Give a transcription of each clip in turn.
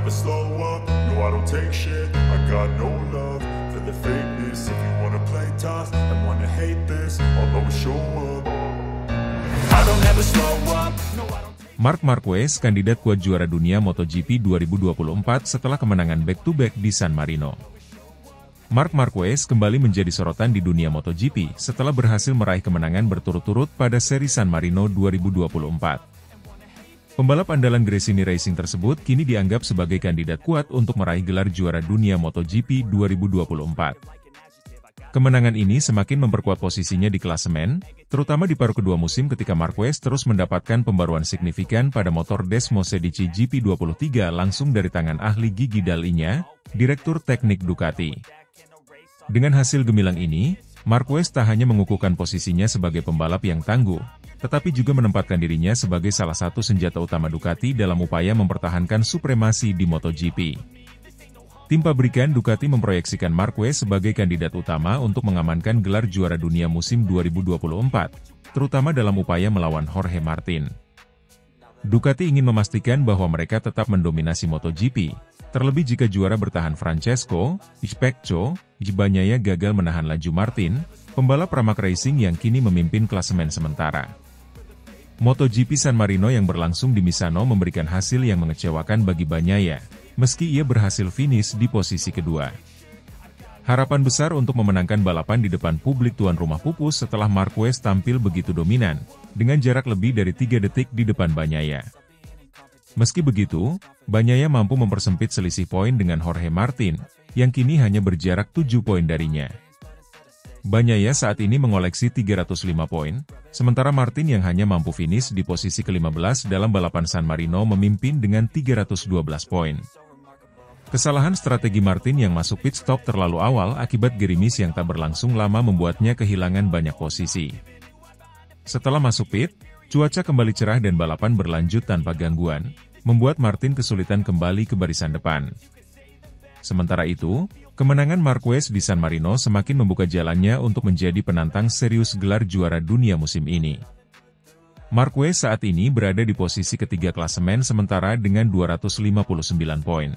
never slow up, no I don't take shit. I got no love for the fakeness. If you wanna play tough and wanna hate this, I'll always show up. I don't ever slow up, no I don't. Marc Marquez, kandidat kuat juara dunia MotoGP 2024 setelah kemenangan back-to-back di San Marino. Marc Marquez kembali menjadi sorotan di dunia MotoGP setelah berhasil meraih kemenangan berturut-turut pada seri San Marino 2024. Pembalap andalan Gresini Racing tersebut kini dianggap sebagai kandidat kuat untuk meraih gelar juara dunia MotoGP 2024. Kemenangan ini semakin memperkuat posisinya di klasemen, terutama di paruh kedua musim ketika Marquez terus mendapatkan pembaruan signifikan pada motor Desmosedici GP23 langsung dari tangan ahli Gigi Dall'Igna, Direktur Teknik Ducati. Dengan hasil gemilang ini, Marquez tak hanya mengukuhkan posisinya sebagai pembalap yang tangguh, tetapi juga menempatkan dirinya sebagai salah satu senjata utama Ducati dalam upaya mempertahankan supremasi di MotoGP. Tim pabrikan Ducati memproyeksikan Marquez sebagai kandidat utama untuk mengamankan gelar juara dunia musim 2024, terutama dalam upaya melawan Jorge Martin. Ducati ingin memastikan bahwa mereka tetap mendominasi MotoGP, terlebih jika juara bertahan Francesco Bagnaia gagal menahan laju Martin, pembalap Pramac Racing yang kini memimpin klasemen sementara. MotoGP San Marino yang berlangsung di Misano memberikan hasil yang mengecewakan bagi Bagnaia, meski ia berhasil finish di posisi kedua. Harapan besar untuk memenangkan balapan di depan publik tuan rumah pupus setelah Marquez tampil begitu dominan, dengan jarak lebih dari 3 detik di depan Bagnaia. Meski begitu, Bagnaia mampu mempersempit selisih poin dengan Jorge Martin, yang kini hanya berjarak 7 poin darinya. Bagnaia saat ini mengoleksi 305 poin, sementara Martin yang hanya mampu finish di posisi ke-15 dalam balapan San Marino memimpin dengan 312 poin. Kesalahan strategi Martin yang masuk pit stop terlalu awal akibat gerimis yang tak berlangsung lama membuatnya kehilangan banyak posisi. Setelah masuk pit, cuaca kembali cerah dan balapan berlanjut tanpa gangguan, membuat Martin kesulitan kembali ke barisan depan. Sementara itu, kemenangan Marquez di San Marino semakin membuka jalannya untuk menjadi penantang serius gelar juara dunia musim ini. Marquez saat ini berada di posisi ketiga klasemen sementara dengan 259 poin.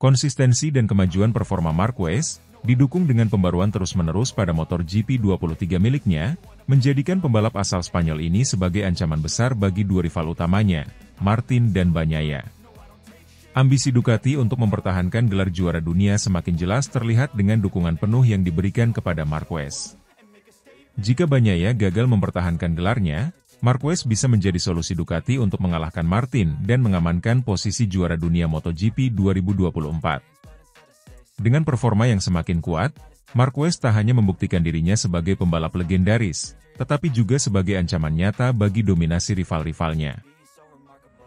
Konsistensi dan kemajuan performa Marquez, didukung dengan pembaruan terus-menerus pada motor GP23 miliknya, menjadikan pembalap asal Spanyol ini sebagai ancaman besar bagi dua rival utamanya, Martin dan Bagnaia. Ambisi Ducati untuk mempertahankan gelar juara dunia semakin jelas terlihat dengan dukungan penuh yang diberikan kepada Marquez. Jika Bagnaia gagal mempertahankan gelarnya, Marquez bisa menjadi solusi Ducati untuk mengalahkan Martin dan mengamankan posisi juara dunia MotoGP 2024. Dengan performa yang semakin kuat, Marquez tak hanya membuktikan dirinya sebagai pembalap legendaris, tetapi juga sebagai ancaman nyata bagi dominasi rival-rivalnya.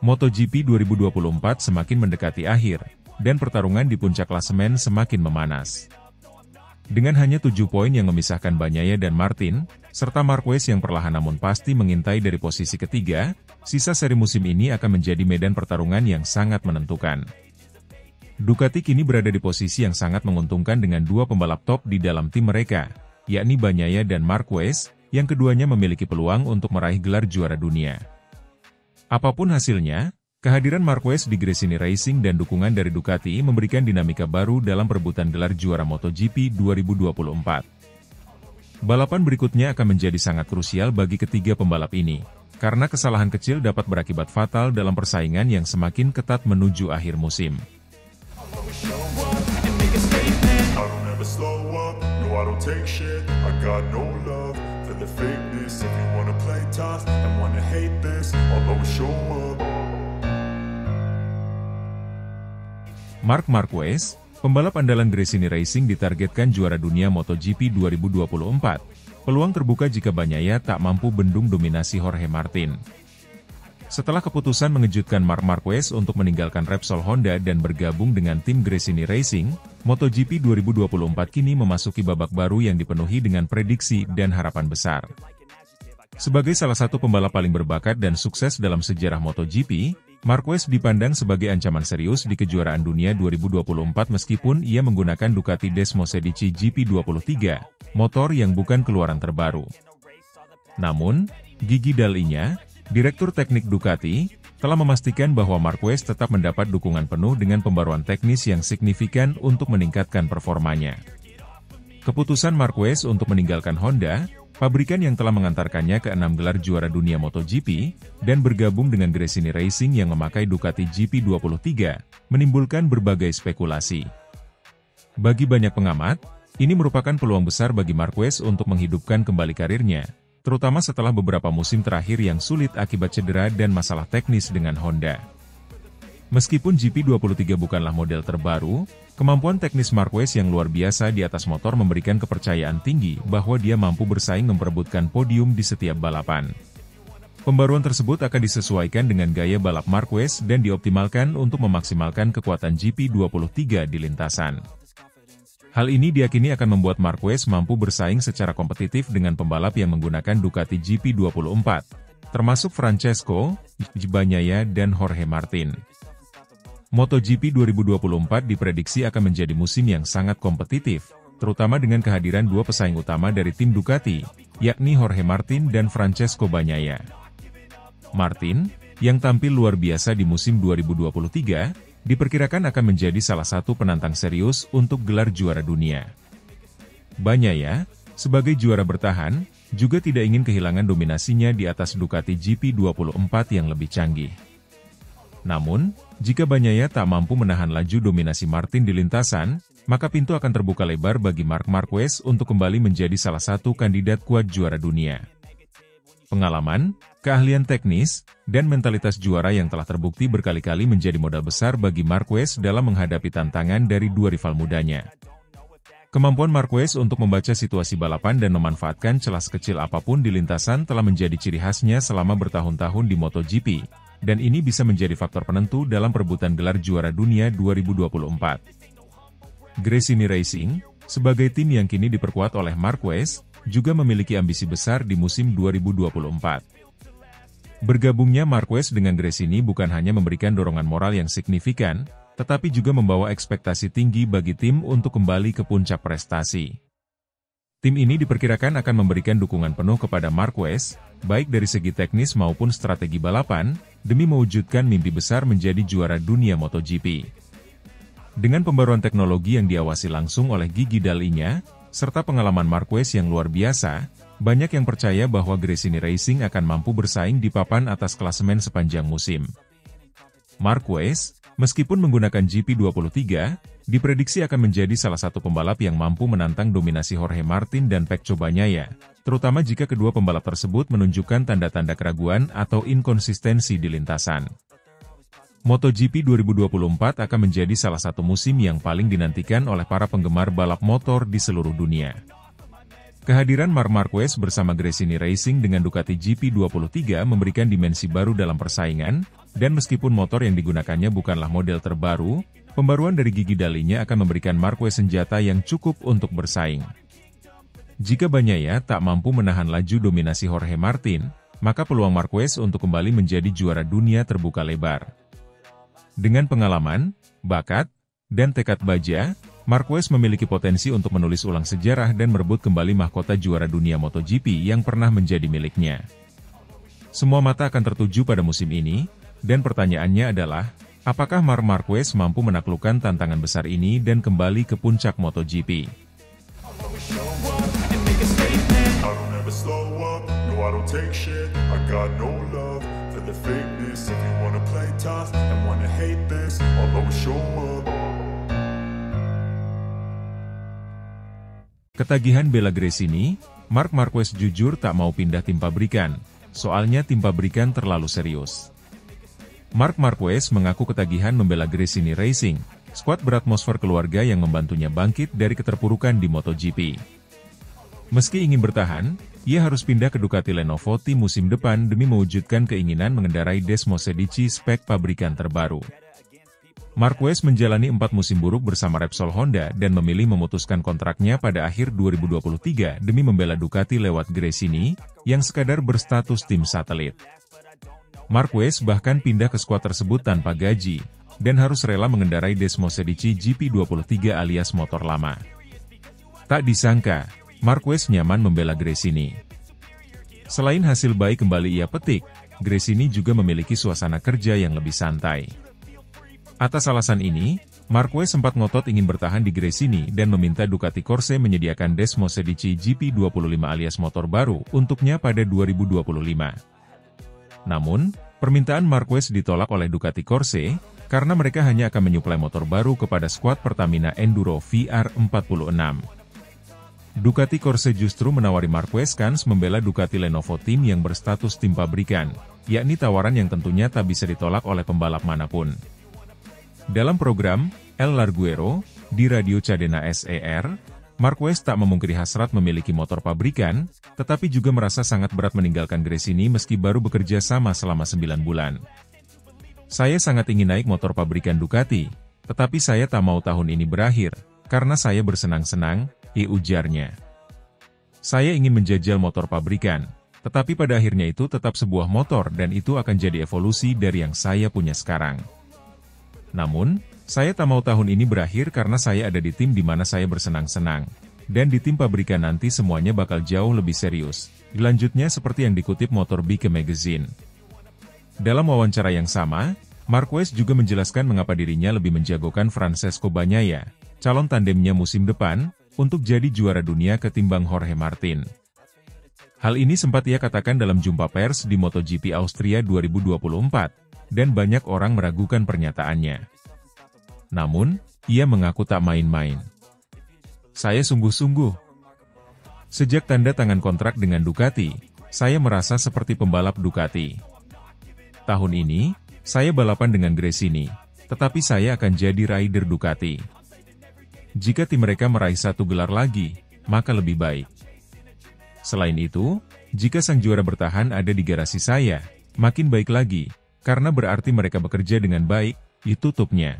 MotoGP 2024 semakin mendekati akhir, dan pertarungan di puncak klasemen semakin memanas. Dengan hanya 7 poin yang memisahkan Bagnaia dan Martin, serta Marquez yang perlahan namun pasti mengintai dari posisi ketiga, sisa seri musim ini akan menjadi medan pertarungan yang sangat menentukan. Ducati kini berada di posisi yang sangat menguntungkan dengan dua pembalap top di dalam tim mereka, yakni Bagnaia dan Marquez, yang keduanya memiliki peluang untuk meraih gelar juara dunia. Apapun hasilnya, kehadiran Marquez di Gresini Racing dan dukungan dari Ducati memberikan dinamika baru dalam perebutan gelar juara MotoGP 2024. Balapan berikutnya akan menjadi sangat krusial bagi ketiga pembalap ini, karena kesalahan kecil dapat berakibat fatal dalam persaingan yang semakin ketat menuju akhir musim. Marc Marquez, pembalap andalan Gresini Racing ditargetkan juara dunia MotoGP 2024. Peluang terbuka jika Bagnaia tak mampu bendung dominasi Jorge Martin. Setelah keputusan mengejutkan Marc Marquez untuk meninggalkan Repsol Honda dan bergabung dengan tim Gresini Racing, MotoGP 2024 kini memasuki babak baru yang dipenuhi dengan prediksi dan harapan besar. Sebagai salah satu pembalap paling berbakat dan sukses dalam sejarah MotoGP, Marquez dipandang sebagai ancaman serius di kejuaraan dunia 2024 meskipun ia menggunakan Ducati Desmosedici GP23, motor yang bukan keluaran terbaru. Namun, Gigi Dall'Igna, Direktur Teknik Ducati, telah memastikan bahwa Marquez tetap mendapat dukungan penuh dengan pembaruan teknis yang signifikan untuk meningkatkan performanya. Keputusan Marquez untuk meninggalkan Honda, pabrikan yang telah mengantarkannya ke 6 gelar juara dunia MotoGP, dan bergabung dengan Gresini Racing yang memakai Ducati GP23, menimbulkan berbagai spekulasi. Bagi banyak pengamat, ini merupakan peluang besar bagi Marquez untuk menghidupkan kembali karirnya, terutama setelah beberapa musim terakhir yang sulit akibat cedera dan masalah teknis dengan Honda. Meskipun GP23 bukanlah model terbaru, kemampuan teknis Marquez yang luar biasa di atas motor memberikan kepercayaan tinggi bahwa dia mampu bersaing memperebutkan podium di setiap balapan. Pembaruan tersebut akan disesuaikan dengan gaya balap Marquez dan dioptimalkan untuk memaksimalkan kekuatan GP23 di lintasan. Hal ini diyakini akan membuat Marquez mampu bersaing secara kompetitif dengan pembalap yang menggunakan Ducati GP24, termasuk Francesco Bagnaia dan Jorge Martin. MotoGP 2024 diprediksi akan menjadi musim yang sangat kompetitif, terutama dengan kehadiran dua pesaing utama dari tim Ducati, yakni Jorge Martin dan Francesco Bagnaia. Martin, yang tampil luar biasa di musim 2023, diperkirakan akan menjadi salah satu penantang serius untuk gelar juara dunia. Bagnaia, sebagai juara bertahan, juga tidak ingin kehilangan dominasinya di atas Ducati GP24 yang lebih canggih. Namun, jika Bagnaia tak mampu menahan laju dominasi Martin di lintasan, maka pintu akan terbuka lebar bagi Marc Marquez untuk kembali menjadi salah satu kandidat kuat juara dunia. Pengalaman, keahlian teknis, dan mentalitas juara yang telah terbukti berkali-kali menjadi modal besar bagi Marquez dalam menghadapi tantangan dari dua rival mudanya. Kemampuan Marquez untuk membaca situasi balapan dan memanfaatkan celah sekecil apapun di lintasan telah menjadi ciri khasnya selama bertahun-tahun di MotoGP, dan ini bisa menjadi faktor penentu dalam perebutan gelar juara dunia 2024. Gresini Racing, sebagai tim yang kini diperkuat oleh Marquez, juga memiliki ambisi besar di musim 2024. Bergabungnya Marquez dengan Gresini bukan hanya memberikan dorongan moral yang signifikan, tetapi juga membawa ekspektasi tinggi bagi tim untuk kembali ke puncak prestasi. Tim ini diperkirakan akan memberikan dukungan penuh kepada Marquez, baik dari segi teknis maupun strategi balapan, demi mewujudkan mimpi besar menjadi juara dunia MotoGP. Dengan pembaruan teknologi yang diawasi langsung oleh Gigi Dall'Igna, serta pengalaman Marquez yang luar biasa, banyak yang percaya bahwa Gresini Racing akan mampu bersaing di papan atas klasemen sepanjang musim. Marquez, meskipun menggunakan GP23, diprediksi akan menjadi salah satu pembalap yang mampu menantang dominasi Jorge Martin dan Pecco Bagnaia, terutama jika kedua pembalap tersebut menunjukkan tanda-tanda keraguan atau inkonsistensi di lintasan. MotoGP 2024 akan menjadi salah satu musim yang paling dinantikan oleh para penggemar balap motor di seluruh dunia. Kehadiran Marc Marquez bersama Gresini Racing dengan Ducati GP23 memberikan dimensi baru dalam persaingan, dan meskipun motor yang digunakannya bukanlah model terbaru, pembaruan dari Gigi Dall'Igna akan memberikan Marquez senjata yang cukup untuk bersaing. Jika Bagnaia tak mampu menahan laju dominasi Jorge Martin, maka peluang Marquez untuk kembali menjadi juara dunia terbuka lebar. Dengan pengalaman, bakat, dan tekad baja, Marquez memiliki potensi untuk menulis ulang sejarah dan merebut kembali mahkota juara dunia MotoGP yang pernah menjadi miliknya. Semua mata akan tertuju pada musim ini, dan pertanyaannya adalah, apakah Marc Marquez mampu menaklukkan tantangan besar ini dan kembali ke puncak MotoGP? Ketagihan bela Gresini, Marc Marquez jujur tak mau pindah tim pabrikan, soalnya tim pabrikan terlalu serius. Marc Marquez mengaku ketagihan membela Gresini Racing, skuad beratmosfer keluarga yang membantunya bangkit dari keterpurukan di MotoGP. Meski ingin bertahan, ia harus pindah ke Ducati Lenovo tim musim depan demi mewujudkan keinginan mengendarai Desmosedici spek pabrikan terbaru. Marquez menjalani 4 musim buruk bersama Repsol Honda dan memilih memutuskan kontraknya pada akhir 2023 demi membela Ducati lewat Gresini, yang sekadar berstatus tim satelit. Marquez bahkan pindah ke skuad tersebut tanpa gaji, dan harus rela mengendarai Desmosedici GP23 alias motor lama. Tak disangka, Marquez nyaman membela Gresini. Selain hasil baik kembali ia petik, Gresini juga memiliki suasana kerja yang lebih santai. Atas alasan ini, Marquez sempat ngotot ingin bertahan di Gresini dan meminta Ducati Corse menyediakan Desmo Sedici GP25 alias motor baru untuknya pada 2025. Namun, permintaan Marquez ditolak oleh Ducati Corse, karena mereka hanya akan menyuplai motor baru kepada skuad Pertamina Enduro VR46. Ducati Corse justru menawari Marquez kans membela Ducati Lenovo Team yang berstatus tim pabrikan, yakni tawaran yang tentunya tak bisa ditolak oleh pembalap manapun. Dalam program El Larguero di Radio Cadena SER, Marquez tak memungkiri hasrat memiliki motor pabrikan, tetapi juga merasa sangat berat meninggalkan Gresini meski baru bekerja sama selama 9 bulan. Saya sangat ingin naik motor pabrikan Ducati, tetapi saya tak mau tahun ini berakhir, karena saya bersenang-senang, ujarnya. Saya ingin menjajal motor pabrikan, tetapi pada akhirnya itu tetap sebuah motor dan itu akan jadi evolusi dari yang saya punya sekarang. Namun, saya tak mau tahun ini berakhir karena saya ada di tim di mana saya bersenang-senang. Dan di tim pabrikan nanti semuanya bakal jauh lebih serius. Lanjutnya seperti yang dikutip Motor Bike Magazine. Dalam wawancara yang sama, Marquez juga menjelaskan mengapa dirinya lebih menjagokan Francesco Bagnaia, calon tandemnya musim depan, untuk jadi juara dunia ketimbang Jorge Martin. Hal ini sempat ia katakan dalam jumpa pers di MotoGP Austria 2024. Dan banyak orang meragukan pernyataannya. Namun, ia mengaku tak main-main. Saya sungguh-sungguh. Sejak tanda tangan kontrak dengan Ducati, saya merasa seperti pembalap Ducati. Tahun ini, saya balapan dengan Gresini, tetapi saya akan jadi rider Ducati. Jika tim mereka meraih 1 gelar lagi, maka lebih baik. Selain itu, jika sang juara bertahan ada di garasi saya, makin baik lagi. Karena berarti mereka bekerja dengan baik, tutupnya.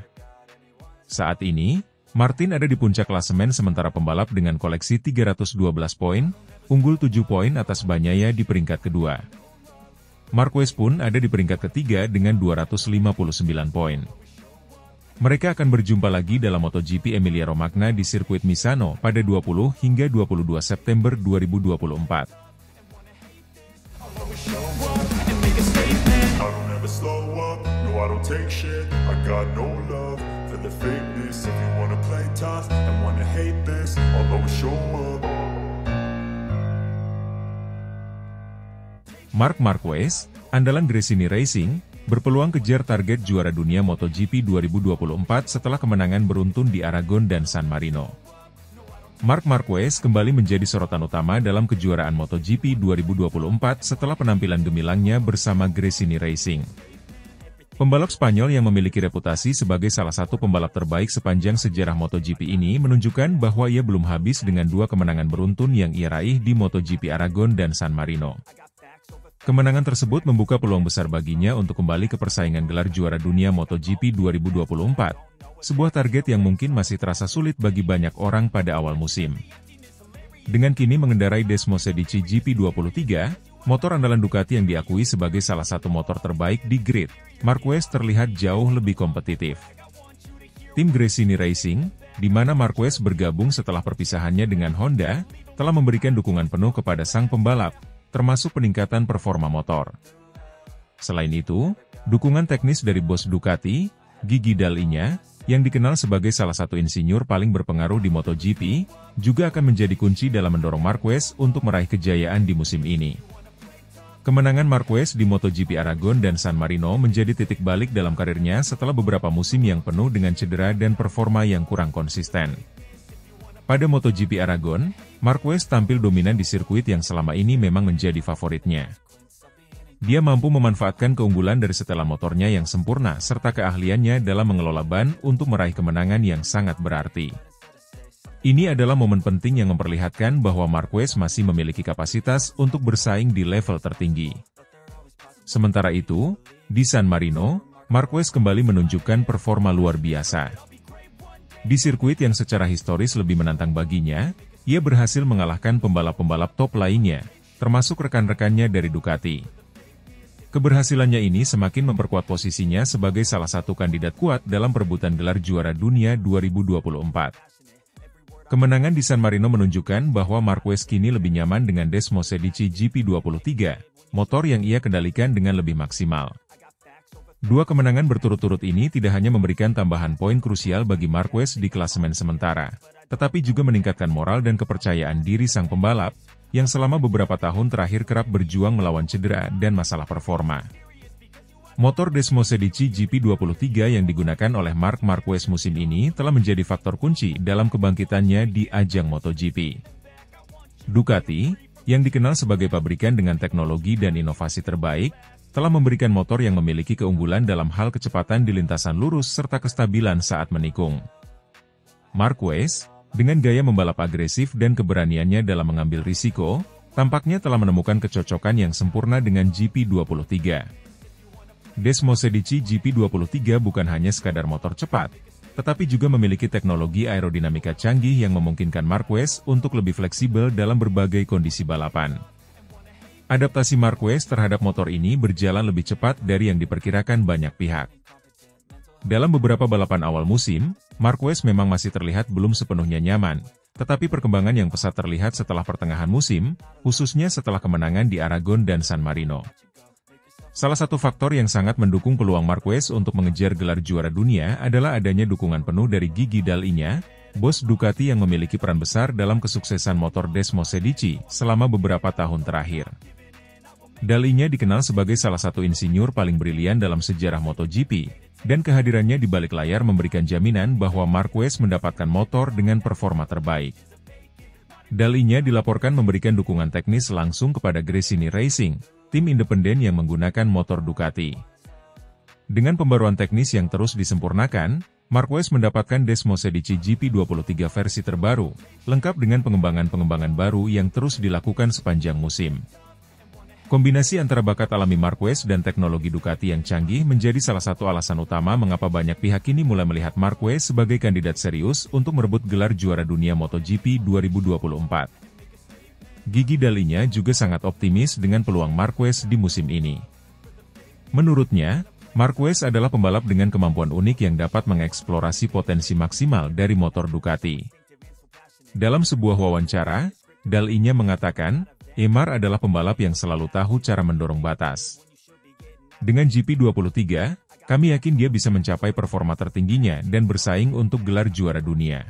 Saat ini, Martin ada di puncak klasemen sementara pembalap dengan koleksi 312 poin, unggul 7 poin atas Bagnaia di peringkat kedua. Marquez pun ada di peringkat ketiga dengan 259 poin. Mereka akan berjumpa lagi dalam MotoGP Emilia-Romagna di sirkuit Misano pada 20 hingga 22 September 2024. Slow up, no I don't take shit, I got no love for the fakeness. If you wanna play tough and wanna hate this, I'll always show up. Marc Marquez, andalan Gresini Racing, berpeluang kejar target juara dunia MotoGP 2024 setelah kemenangan beruntun di Aragon dan San Marino. Marc Marquez kembali menjadi sorotan utama dalam kejuaraan MotoGP 2024 setelah penampilan gemilangnya bersama Gresini Racing. Pembalap Spanyol yang memiliki reputasi sebagai salah satu pembalap terbaik sepanjang sejarah MotoGP ini menunjukkan bahwa ia belum habis dengan 2 kemenangan beruntun yang ia raih di MotoGP Aragon dan San Marino. Kemenangan tersebut membuka peluang besar baginya untuk kembali ke persaingan gelar juara dunia MotoGP 2024. Sebuah target yang mungkin masih terasa sulit bagi banyak orang pada awal musim. Dengan kini mengendarai Desmo Sedici GP23, motor andalan Ducati yang diakui sebagai salah satu motor terbaik di grid, Marquez terlihat jauh lebih kompetitif. Tim Gresini Racing, di mana Marquez bergabung setelah perpisahannya dengan Honda, telah memberikan dukungan penuh kepada sang pembalap, termasuk peningkatan performa motor. Selain itu, dukungan teknis dari bos Ducati, Gigi Dall'Igna, yang dikenal sebagai salah satu insinyur paling berpengaruh di MotoGP, juga akan menjadi kunci dalam mendorong Marquez untuk meraih kejayaan di musim ini. Kemenangan Marquez di MotoGP Aragon dan San Marino menjadi titik balik dalam karirnya setelah beberapa musim yang penuh dengan cedera dan performa yang kurang konsisten. Pada MotoGP Aragon, Marquez tampil dominan di sirkuit yang selama ini memang menjadi favoritnya. Dia mampu memanfaatkan keunggulan dari setelan motornya yang sempurna serta keahliannya dalam mengelola ban untuk meraih kemenangan yang sangat berarti. Ini adalah momen penting yang memperlihatkan bahwa Marquez masih memiliki kapasitas untuk bersaing di level tertinggi. Sementara itu, di San Marino, Marquez kembali menunjukkan performa luar biasa. Di sirkuit yang secara historis lebih menantang baginya, ia berhasil mengalahkan pembalap-pembalap top lainnya, termasuk rekan-rekannya dari Ducati. Keberhasilannya ini semakin memperkuat posisinya sebagai salah satu kandidat kuat dalam perebutan gelar juara dunia 2024. Kemenangan di San Marino menunjukkan bahwa Marquez kini lebih nyaman dengan Desmo Sedici GP23, motor yang ia kendalikan dengan lebih maksimal. Dua kemenangan berturut-turut ini tidak hanya memberikan tambahan poin krusial bagi Marquez di klasemen sementara, tetapi juga meningkatkan moral dan kepercayaan diri sang pembalap, yang selama beberapa tahun terakhir kerap berjuang melawan cedera dan masalah performa. Motor Desmosedici GP23 yang digunakan oleh Marc Marquez musim ini telah menjadi faktor kunci dalam kebangkitannya di ajang MotoGP. Ducati, yang dikenal sebagai pabrikan dengan teknologi dan inovasi terbaik, telah memberikan motor yang memiliki keunggulan dalam hal kecepatan di lintasan lurus serta kestabilan saat menikung. Marquez, dengan gaya membalap agresif dan keberaniannya dalam mengambil risiko, tampaknya telah menemukan kecocokan yang sempurna dengan GP23. Desmosedici GP23 bukan hanya sekadar motor cepat, tetapi juga memiliki teknologi aerodinamika canggih yang memungkinkan Marquez untuk lebih fleksibel dalam berbagai kondisi balapan. Adaptasi Marquez terhadap motor ini berjalan lebih cepat dari yang diperkirakan banyak pihak. Dalam beberapa balapan awal musim, Marquez memang masih terlihat belum sepenuhnya nyaman, tetapi perkembangan yang pesat terlihat setelah pertengahan musim, khususnya setelah kemenangan di Aragon dan San Marino. Salah satu faktor yang sangat mendukung peluang Marquez untuk mengejar gelar juara dunia adalah adanya dukungan penuh dari Gigi Dall'Igna, bos Ducati yang memiliki peran besar dalam kesuksesan motor Desmosedici selama beberapa tahun terakhir. Dall'Igna dikenal sebagai salah satu insinyur paling brilian dalam sejarah MotoGP, dan kehadirannya di balik layar memberikan jaminan bahwa Marquez mendapatkan motor dengan performa terbaik. Dall'Igna dilaporkan memberikan dukungan teknis langsung kepada Gresini Racing, tim independen yang menggunakan motor Ducati. Dengan pembaruan teknis yang terus disempurnakan, Marquez mendapatkan Desmosedici GP23 versi terbaru, lengkap dengan pengembangan-pengembangan baru yang terus dilakukan sepanjang musim. Kombinasi antara bakat alami Marquez dan teknologi Ducati yang canggih menjadi salah satu alasan utama mengapa banyak pihak kini mulai melihat Marquez sebagai kandidat serius untuk merebut gelar juara dunia MotoGP 2024. Gigi Dall'Igna juga sangat optimis dengan peluang Marquez di musim ini. Menurutnya, Marquez adalah pembalap dengan kemampuan unik yang dapat mengeksplorasi potensi maksimal dari motor Ducati. Dalam sebuah wawancara, Dall'Igna mengatakan, Emar adalah pembalap yang selalu tahu cara mendorong batas. Dengan GP23, kami yakin dia bisa mencapai performa tertingginya dan bersaing untuk gelar juara dunia.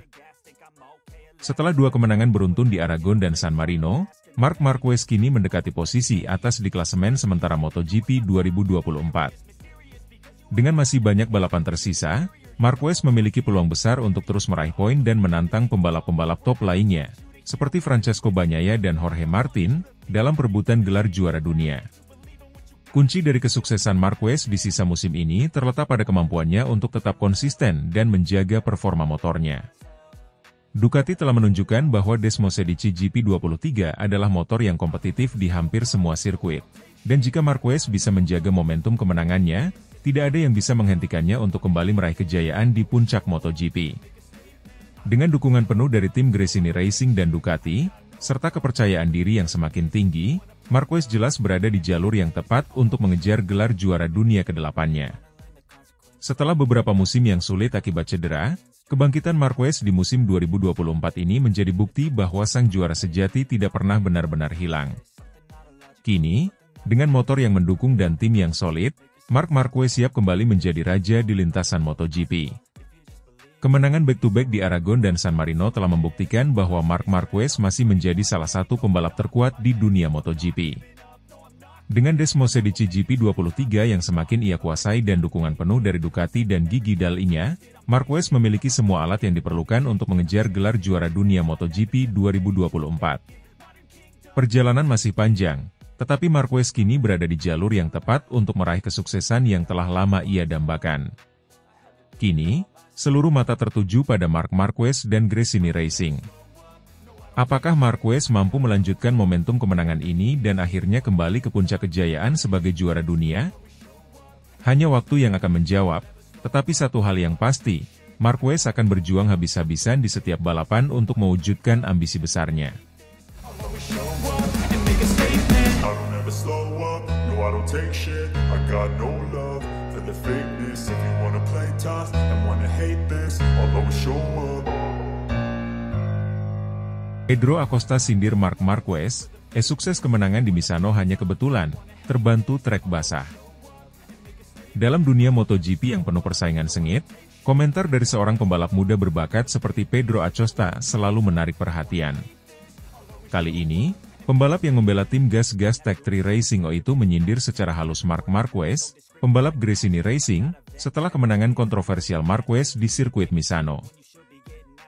Setelah dua kemenangan beruntun di Aragon dan San Marino, Marc Marquez kini mendekati posisi atas di klasemen sementara MotoGP 2024. Dengan masih banyak balapan tersisa, Marquez memiliki peluang besar untuk terus meraih poin dan menantang pembalap-pembalap top lainnya, seperti Francesco Bagnaia dan Jorge Martin, dalam perebutan gelar juara dunia. Kunci dari kesuksesan Marquez di sisa musim ini terletak pada kemampuannya untuk tetap konsisten dan menjaga performa motornya. Ducati telah menunjukkan bahwa Desmosedici GP23 adalah motor yang kompetitif di hampir semua sirkuit, dan jika Marquez bisa menjaga momentum kemenangannya, tidak ada yang bisa menghentikannya untuk kembali meraih kejayaan di puncak MotoGP. Dengan dukungan penuh dari tim Gresini Racing dan Ducati, serta kepercayaan diri yang semakin tinggi, Marquez jelas berada di jalur yang tepat untuk mengejar gelar juara dunia ke-8-nya. Setelah beberapa musim yang sulit akibat cedera, kebangkitan Marquez di musim 2024 ini menjadi bukti bahwa sang juara sejati tidak pernah benar-benar hilang. Kini, dengan motor yang mendukung dan tim yang solid, Marc Marquez siap kembali menjadi raja di lintasan MotoGP. Kemenangan back-to-back di Aragon dan San Marino telah membuktikan bahwa Marc Marquez masih menjadi salah satu pembalap terkuat di dunia MotoGP. Dengan Desmosedici GP23 yang semakin ia kuasai dan dukungan penuh dari Ducati dan Gigi Dall'Igna, Marquez memiliki semua alat yang diperlukan untuk mengejar gelar juara dunia MotoGP 2024. Perjalanan masih panjang, tetapi Marquez kini berada di jalur yang tepat untuk meraih kesuksesan yang telah lama ia dambakan. Kini, seluruh mata tertuju pada Marc Marquez dan Gresini Racing. Apakah Marquez mampu melanjutkan momentum kemenangan ini dan akhirnya kembali ke puncak kejayaan sebagai juara dunia? Hanya waktu yang akan menjawab, tetapi satu hal yang pasti, Marquez akan berjuang habis-habisan di setiap balapan untuk mewujudkan ambisi besarnya. Pedro Acosta sindir Marc Marquez, sukses kemenangan di Misano hanya kebetulan, terbantu trek basah. Dalam dunia MotoGP yang penuh persaingan sengit, komentar dari seorang pembalap muda berbakat seperti Pedro Acosta selalu menarik perhatian. Kali ini, pembalap yang membela tim gas-gas Tech 3 Racing itu menyindir secara halus Marc Marquez, pembalap Gresini Racing, setelah kemenangan kontroversial Marquez di sirkuit Misano.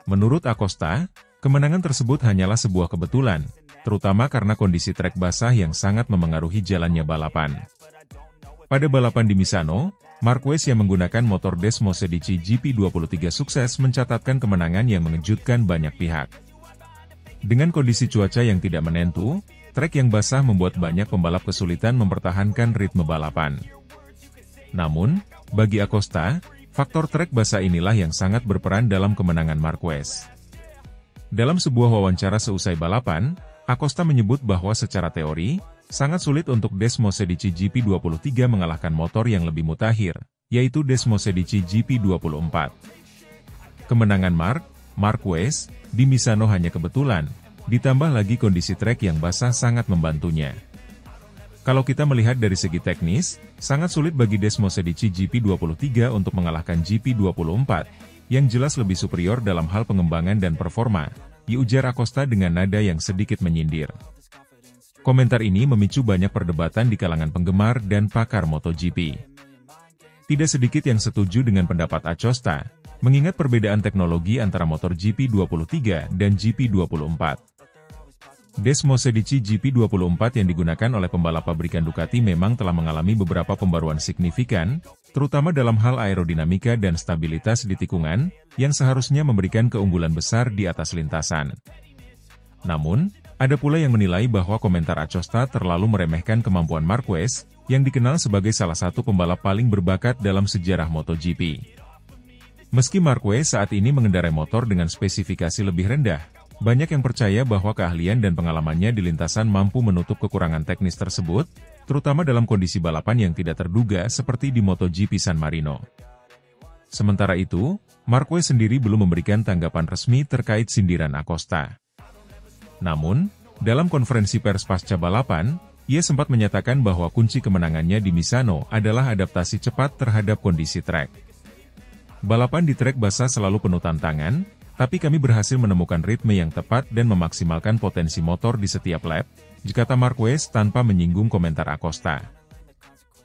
Menurut Acosta, kemenangan tersebut hanyalah sebuah kebetulan, terutama karena kondisi trek basah yang sangat memengaruhi jalannya balapan. Pada balapan di Misano, Marquez yang menggunakan motor Desmosedici GP23 sukses mencatatkan kemenangan yang mengejutkan banyak pihak. Dengan kondisi cuaca yang tidak menentu, trek yang basah membuat banyak pembalap kesulitan mempertahankan ritme balapan. Namun, bagi Acosta, faktor trek basah inilah yang sangat berperan dalam kemenangan Marquez. Dalam sebuah wawancara seusai balapan, Acosta menyebut bahwa secara teori, sangat sulit untuk Desmosedici GP23 mengalahkan motor yang lebih mutakhir, yaitu Desmosedici GP24. Kemenangan Marquez di Misano hanya kebetulan, ditambah lagi kondisi trek yang basah sangat membantunya. Kalau kita melihat dari segi teknis, sangat sulit bagi Desmosedici GP23 untuk mengalahkan GP24, yang jelas lebih superior dalam hal pengembangan dan performa, diujar Acosta dengan nada yang sedikit menyindir. Komentar ini memicu banyak perdebatan di kalangan penggemar dan pakar MotoGP. Tidak sedikit yang setuju dengan pendapat Acosta, mengingat perbedaan teknologi antara motor GP23 dan GP24. Desmosedici GP24 yang digunakan oleh pembalap pabrikan Ducati memang telah mengalami beberapa pembaruan signifikan, terutama dalam hal aerodinamika dan stabilitas di tikungan, yang seharusnya memberikan keunggulan besar di atas lintasan. Namun, ada pula yang menilai bahwa komentar Acosta terlalu meremehkan kemampuan Marquez, yang dikenal sebagai salah satu pembalap paling berbakat dalam sejarah MotoGP. Meski Marquez saat ini mengendarai motor dengan spesifikasi lebih rendah, banyak yang percaya bahwa keahlian dan pengalamannya di lintasan mampu menutup kekurangan teknis tersebut, terutama dalam kondisi balapan yang tidak terduga seperti di MotoGP San Marino. Sementara itu, Marquez sendiri belum memberikan tanggapan resmi terkait sindiran Acosta. Namun, dalam konferensi pers pasca balapan, ia sempat menyatakan bahwa kunci kemenangannya di Misano adalah adaptasi cepat terhadap kondisi trek. Balapan di trek basah selalu penuh tantangan, tapi kami berhasil menemukan ritme yang tepat dan memaksimalkan potensi motor di setiap lap, kata Marquez tanpa menyinggung komentar Acosta.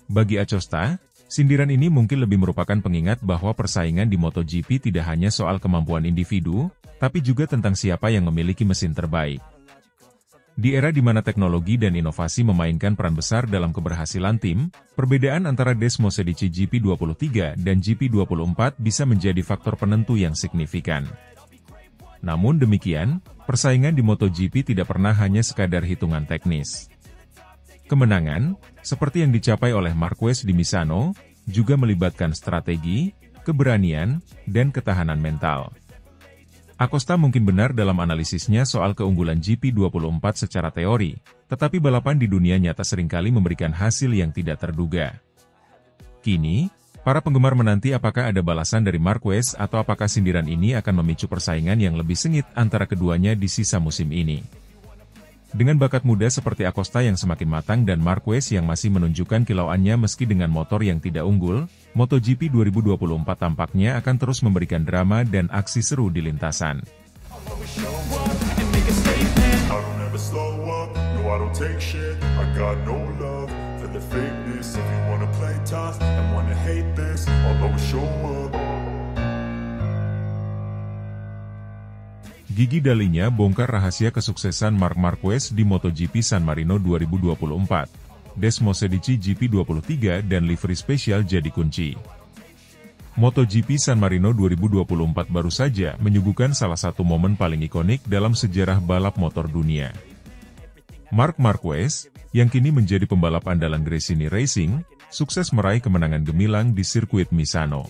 Bagi Acosta, sindiran ini mungkin lebih merupakan pengingat bahwa persaingan di MotoGP tidak hanya soal kemampuan individu, tapi juga tentang siapa yang memiliki mesin terbaik. Di era di mana teknologi dan inovasi memainkan peran besar dalam keberhasilan tim, perbedaan antara Desmosedici GP23 dan GP24 bisa menjadi faktor penentu yang signifikan. Namun demikian, persaingan di MotoGP tidak pernah hanya sekadar hitungan teknis. Kemenangan, seperti yang dicapai oleh Marquez di Misano, juga melibatkan strategi, keberanian, dan ketahanan mental. Acosta mungkin benar dalam analisisnya soal keunggulan GP24 secara teori, tetapi balapan di dunia nyata seringkali memberikan hasil yang tidak terduga. Kini, para penggemar menanti apakah ada balasan dari Marquez atau apakah sindiran ini akan memicu persaingan yang lebih sengit antara keduanya di sisa musim ini. Dengan bakat muda seperti Acosta yang semakin matang dan Marquez yang masih menunjukkan kilauannya meski dengan motor yang tidak unggul, MotoGP 2024 tampaknya akan terus memberikan drama dan aksi seru di lintasan. Gigi Dalinya bongkar rahasia kesuksesan Marc Marquez di MotoGP San Marino 2024. Desmosedici GP23 dan livery spesial jadi kunci. MotoGP San Marino 2024 baru saja menyuguhkan salah satu momen paling ikonik dalam sejarah balap motor dunia. Marc Marquez, yang kini menjadi pembalap andalan Gresini Racing, sukses meraih kemenangan gemilang di sirkuit Misano.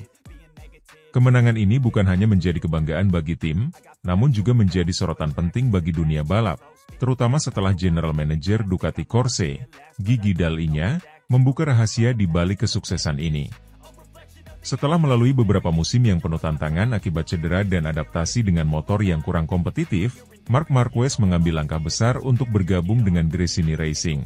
Kemenangan ini bukan hanya menjadi kebanggaan bagi tim, namun juga menjadi sorotan penting bagi dunia balap, terutama setelah General Manager Ducati Corse, Gigi Dalinya, membuka rahasia di balik kesuksesan ini. Setelah melalui beberapa musim yang penuh tantangan akibat cedera dan adaptasi dengan motor yang kurang kompetitif, Marc Marquez mengambil langkah besar untuk bergabung dengan Gresini Racing.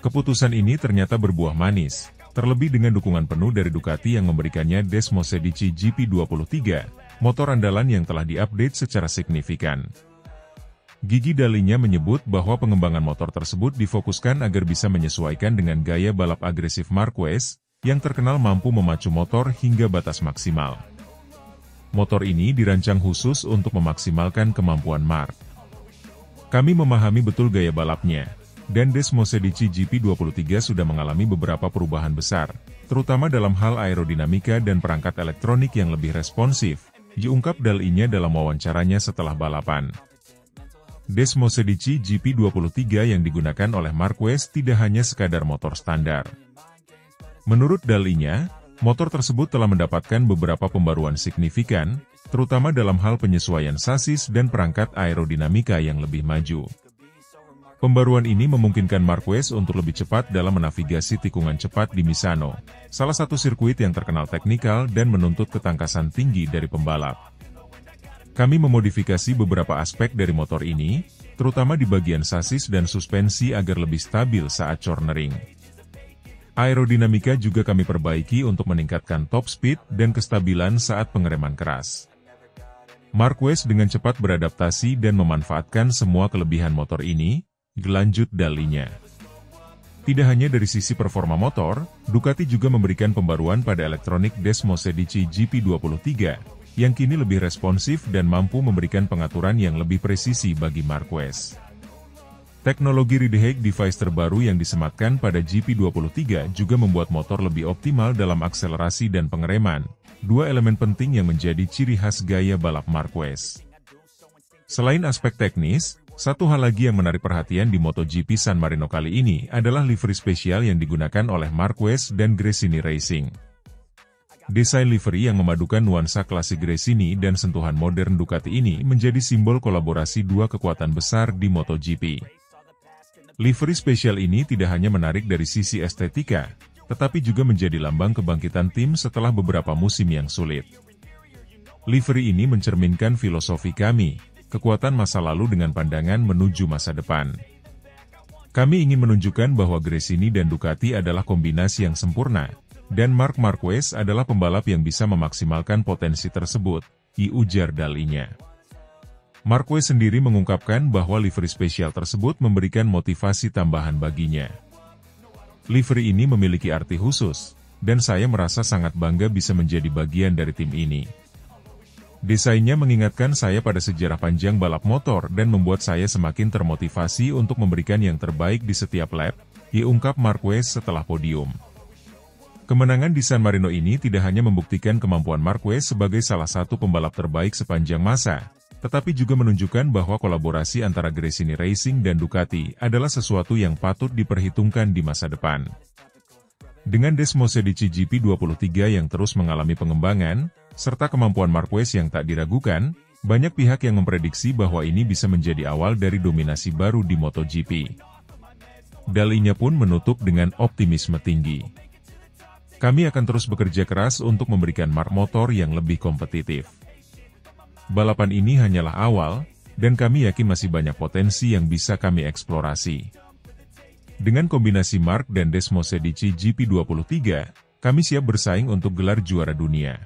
Keputusan ini ternyata berbuah manis, terlebih dengan dukungan penuh dari Ducati yang memberikannya Desmosedici GP23, motor andalan yang telah diupdate secara signifikan. Gigi Dalinya menyebut bahwa pengembangan motor tersebut difokuskan agar bisa menyesuaikan dengan gaya balap agresif Marquez, yang terkenal mampu memacu motor hingga batas maksimal. Motor ini dirancang khusus untuk memaksimalkan kemampuan Mark. Kami memahami betul gaya balapnya, dan Desmosedici GP23 sudah mengalami beberapa perubahan besar, terutama dalam hal aerodinamika dan perangkat elektronik yang lebih responsif, diungkap Dalinya dalam wawancaranya setelah balapan. Desmosedici GP23 yang digunakan oleh Marquez tidak hanya sekadar motor standar. Menurut Dalinya, motor tersebut telah mendapatkan beberapa pembaruan signifikan, terutama dalam hal penyesuaian sasis dan perangkat aerodinamika yang lebih maju. Pembaruan ini memungkinkan Marquez untuk lebih cepat dalam menavigasi tikungan cepat di Misano, salah satu sirkuit yang terkenal teknikal dan menuntut ketangkasan tinggi dari pembalap. Kami memodifikasi beberapa aspek dari motor ini, terutama di bagian sasis dan suspensi agar lebih stabil saat cornering. Aerodinamika juga kami perbaiki untuk meningkatkan top speed dan kestabilan saat pengereman keras. Marquez dengan cepat beradaptasi dan memanfaatkan semua kelebihan motor ini, lanjut Dalinya. Tidak hanya dari sisi performa motor, Ducati juga memberikan pembaruan pada elektronik Desmosedici GP23, yang kini lebih responsif dan mampu memberikan pengaturan yang lebih presisi bagi Marquez. Teknologi Redehack device terbaru yang disematkan pada GP23 juga membuat motor lebih optimal dalam akselerasi dan pengereman, dua elemen penting yang menjadi ciri khas gaya balap Marquez. Selain aspek teknis, satu hal lagi yang menarik perhatian di MotoGP San Marino kali ini adalah livery spesial yang digunakan oleh Marquez dan Gresini Racing. Desain livery yang memadukan nuansa klasik Gresini dan sentuhan modern Ducati ini menjadi simbol kolaborasi dua kekuatan besar di MotoGP. Livery spesial ini tidak hanya menarik dari sisi estetika, tetapi juga menjadi lambang kebangkitan tim setelah beberapa musim yang sulit. Livery ini mencerminkan filosofi kami, kekuatan masa lalu dengan pandangan menuju masa depan. Kami ingin menunjukkan bahwa Gresini dan Ducati adalah kombinasi yang sempurna, dan Marc Marquez adalah pembalap yang bisa memaksimalkan potensi tersebut, ujar Dalinya. Marquez sendiri mengungkapkan bahwa livery spesial tersebut memberikan motivasi tambahan baginya. Livery ini memiliki arti khusus, dan saya merasa sangat bangga bisa menjadi bagian dari tim ini. Desainnya mengingatkan saya pada sejarah panjang balap motor dan membuat saya semakin termotivasi untuk memberikan yang terbaik di setiap lap, ungkap Marquez setelah podium. Kemenangan di San Marino ini tidak hanya membuktikan kemampuan Marquez sebagai salah satu pembalap terbaik sepanjang masa, tetapi juga menunjukkan bahwa kolaborasi antara Gresini Racing dan Ducati adalah sesuatu yang patut diperhitungkan di masa depan. Dengan Desmosedici GP23 yang terus mengalami pengembangan, serta kemampuan Marquez yang tak diragukan, banyak pihak yang memprediksi bahwa ini bisa menjadi awal dari dominasi baru di MotoGP. Dalinya pun menutup dengan optimisme tinggi. Kami akan terus bekerja keras untuk memberikan Marc motor yang lebih kompetitif. Balapan ini hanyalah awal, dan kami yakin masih banyak potensi yang bisa kami eksplorasi. Dengan kombinasi Marc dan Desmosedici GP23, kami siap bersaing untuk gelar juara dunia.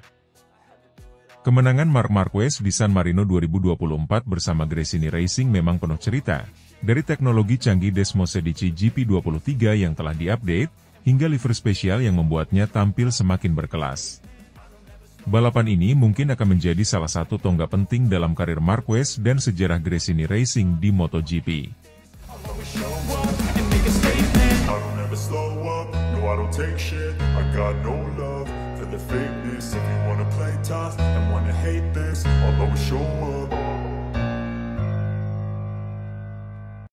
Kemenangan Marc Marquez di San Marino 2024 bersama Gresini Racing memang penuh cerita, dari teknologi canggih Desmosedici GP23 yang telah diupdate, hingga livery spesial yang membuatnya tampil semakin berkelas. Balapan ini mungkin akan menjadi salah satu tonggak penting dalam karir Marquez dan sejarah Gresini Racing di MotoGP. I don't take shit, I got no love for the fakeness. If you wanna play tough and wanna hate this, I'll always show up.